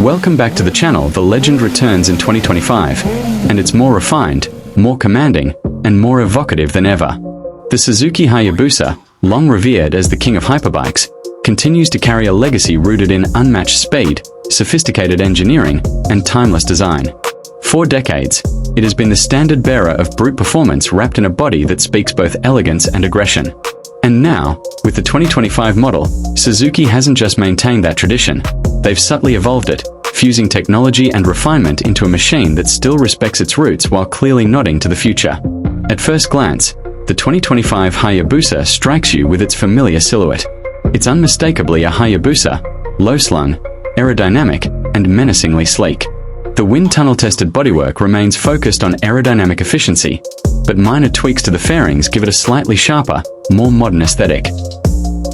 Welcome back to the channel. The legend returns in 2025, and it's more refined, more commanding, and more evocative than ever. The Suzuki Hayabusa, long revered as the king of hyperbikes, continues to carry a legacy rooted in unmatched speed, sophisticated engineering, and timeless design. For decades, it has been the standard bearer of brute performance wrapped in a body that speaks both elegance and aggression. And now, with the 2025 model, Suzuki hasn't just maintained that tradition, they've subtly evolved it, fusing technology and refinement into a machine that still respects its roots while clearly nodding to the future. At first glance, the 2025 Hayabusa strikes you with its familiar silhouette. It's unmistakably a Hayabusa, low-slung, aerodynamic, and menacingly sleek. The wind tunnel-tested bodywork remains focused on aerodynamic efficiency, but minor tweaks to the fairings give it a slightly sharper, more modern aesthetic.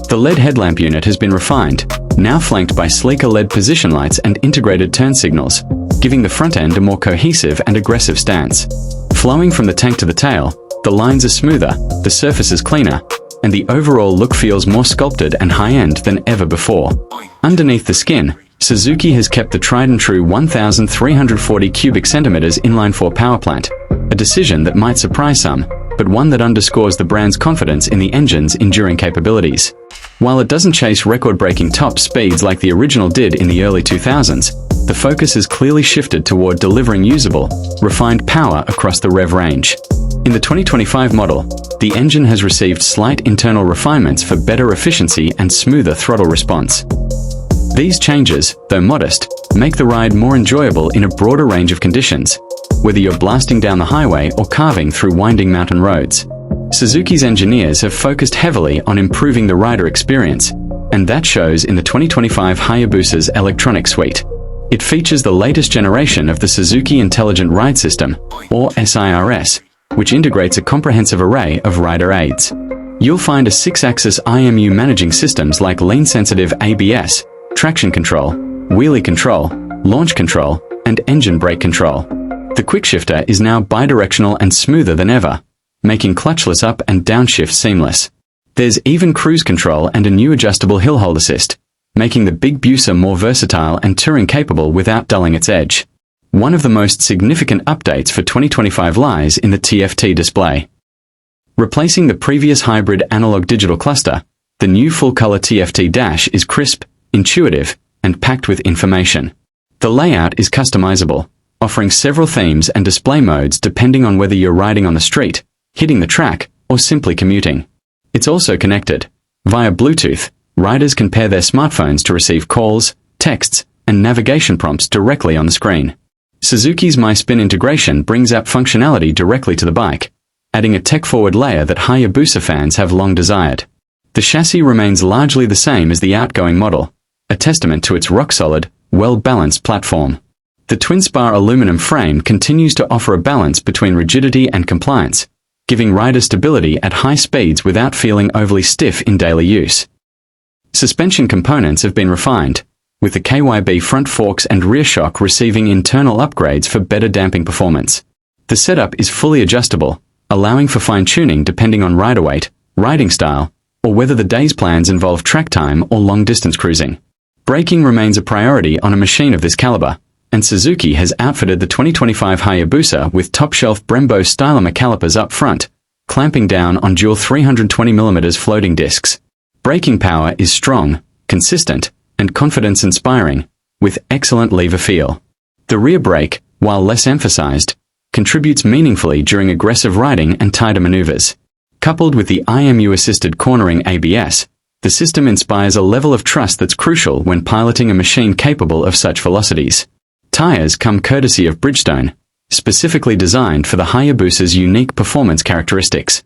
The LED headlamp unit has been refined, now flanked by sleeker LED position lights and integrated turn signals, giving the front end a more cohesive and aggressive stance. Flowing from the tank to the tail, the lines are smoother, the surface is cleaner, and the overall look feels more sculpted and high-end than ever before. Underneath the skin, Suzuki has kept the tried-and-true 1,340 cubic centimeters inline-4 powerplant, a decision that might surprise some, but one that underscores the brand's confidence in the engine's enduring capabilities. While it doesn't chase record-breaking top speeds like the original did in the early 2000s, the focus has clearly shifted toward delivering usable, refined power across the rev range. In the 2025 model, the engine has received slight internal refinements for better efficiency and smoother throttle response. These changes, though modest, make the ride more enjoyable in a broader range of conditions, whether you're blasting down the highway or carving through winding mountain roads. Suzuki's engineers have focused heavily on improving the rider experience, and that shows in the 2025 Hayabusa's electronic suite. It features the latest generation of the Suzuki Intelligent Ride System, or SIRS, which integrates a comprehensive array of rider aids. You'll find a 6-axis IMU managing systems like lane-sensitive ABS, traction control, wheelie control, launch control, and engine brake control. The quickshifter is now bidirectional and smoother than ever, making clutchless up and downshift seamless. There's even cruise control and a new adjustable hill hold assist, making the big Busa more versatile and touring capable without dulling its edge. One of the most significant updates for 2025 lies in the TFT display. Replacing the previous hybrid analog-digital cluster, the new full-color TFT dash is crisp, intuitive, and packed with information. The layout is customizable, offering several themes and display modes depending on whether you're riding on the street, hitting the track, or simply commuting. It's also connected. Via Bluetooth, riders can pair their smartphones to receive calls, texts, and navigation prompts directly on the screen. Suzuki's MySpin integration brings app functionality directly to the bike, adding a tech-forward layer that Hayabusa fans have long desired. The chassis remains largely the same as the outgoing model, a testament to its rock-solid, well-balanced platform. The twin-spar aluminum frame continues to offer a balance between rigidity and compliance, giving rider stability at high speeds without feeling overly stiff in daily use. Suspension components have been refined, with the KYB front forks and rear shock receiving internal upgrades for better damping performance. The setup is fully adjustable, allowing for fine-tuning depending on rider weight, riding style, or whether the day's plans involve track time or long-distance cruising. Braking remains a priority on a machine of this caliber, and Suzuki has outfitted the 2025 Hayabusa with top-shelf Brembo stylomer calipers up front, clamping down on dual 320mm floating discs. Braking power is strong, consistent, and confidence-inspiring, with excellent lever feel. The rear brake, while less emphasized, contributes meaningfully during aggressive riding and tighter maneuvers. Coupled with the IMU-assisted cornering ABS, the system inspires a level of trust that's crucial when piloting a machine capable of such velocities. Tires come courtesy of Bridgestone, specifically designed for the Hayabusa's unique performance characteristics.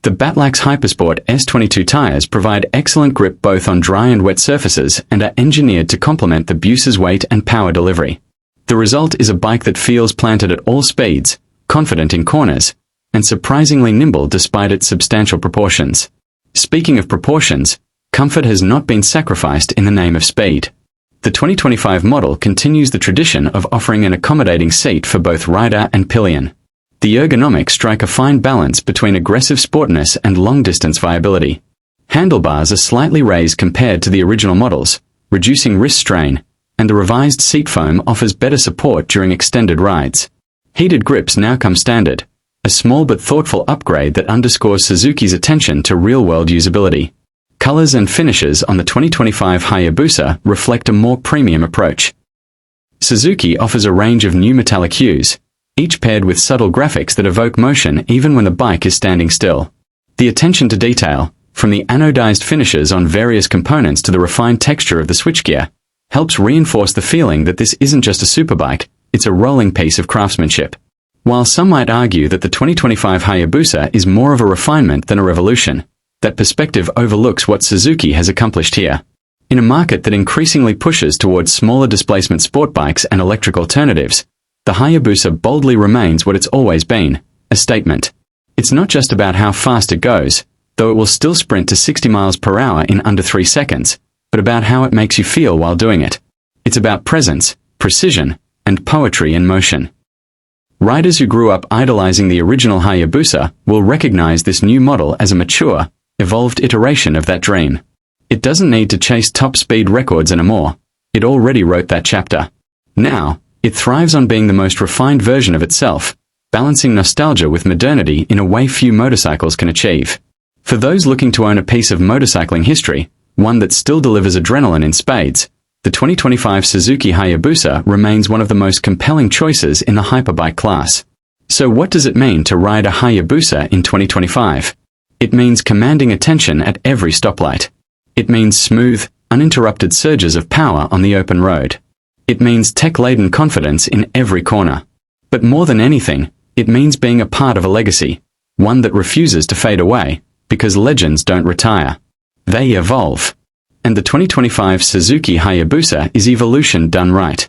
The Batlax Hypersport S22 tires provide excellent grip both on dry and wet surfaces and are engineered to complement the Busa's weight and power delivery. The result is a bike that feels planted at all speeds, confident in corners, and surprisingly nimble despite its substantial proportions. Speaking of proportions, comfort has not been sacrificed in the name of speed. The 2025 model continues the tradition of offering an accommodating seat for both rider and pillion. The ergonomics strike a fine balance between aggressive sportiness and long-distance viability. Handlebars are slightly raised compared to the original models, reducing wrist strain, and the revised seat foam offers better support during extended rides. Heated grips now come standard, a small but thoughtful upgrade that underscores Suzuki's attention to real-world usability. Colors and finishes on the 2025 Hayabusa reflect a more premium approach. Suzuki offers a range of new metallic hues, each paired with subtle graphics that evoke motion even when the bike is standing still. The attention to detail, from the anodized finishes on various components to the refined texture of the switchgear, helps reinforce the feeling that this isn't just a superbike, it's a rolling piece of craftsmanship. While some might argue that the 2025 Hayabusa is more of a refinement than a revolution, that perspective overlooks what Suzuki has accomplished here. In a market that increasingly pushes towards smaller displacement sport bikes and electric alternatives, the Hayabusa boldly remains what it's always been, a statement. It's not just about how fast it goes, though it will still sprint to 60 miles per hour in under 3 seconds, but about how it makes you feel while doing it. It's about presence, precision, and poetry in motion. Riders who grew up idolizing the original Hayabusa will recognize this new model as a mature, evolved iteration of that dream. It doesn't need to chase top speed records anymore. It already wrote that chapter. Now, it thrives on being the most refined version of itself, balancing nostalgia with modernity in a way few motorcycles can achieve. For those looking to own a piece of motorcycling history, one that still delivers adrenaline in spades, the 2025 Suzuki Hayabusa remains one of the most compelling choices in the hyperbike class. So what does it mean to ride a Hayabusa in 2025? It means commanding attention at every stoplight. It means smooth, uninterrupted surges of power on the open road. It means tech-laden confidence in every corner. But more than anything, it means being a part of a legacy, one that refuses to fade away, because legends don't retire. They evolve. And the 2025 Suzuki Hayabusa is evolution done right.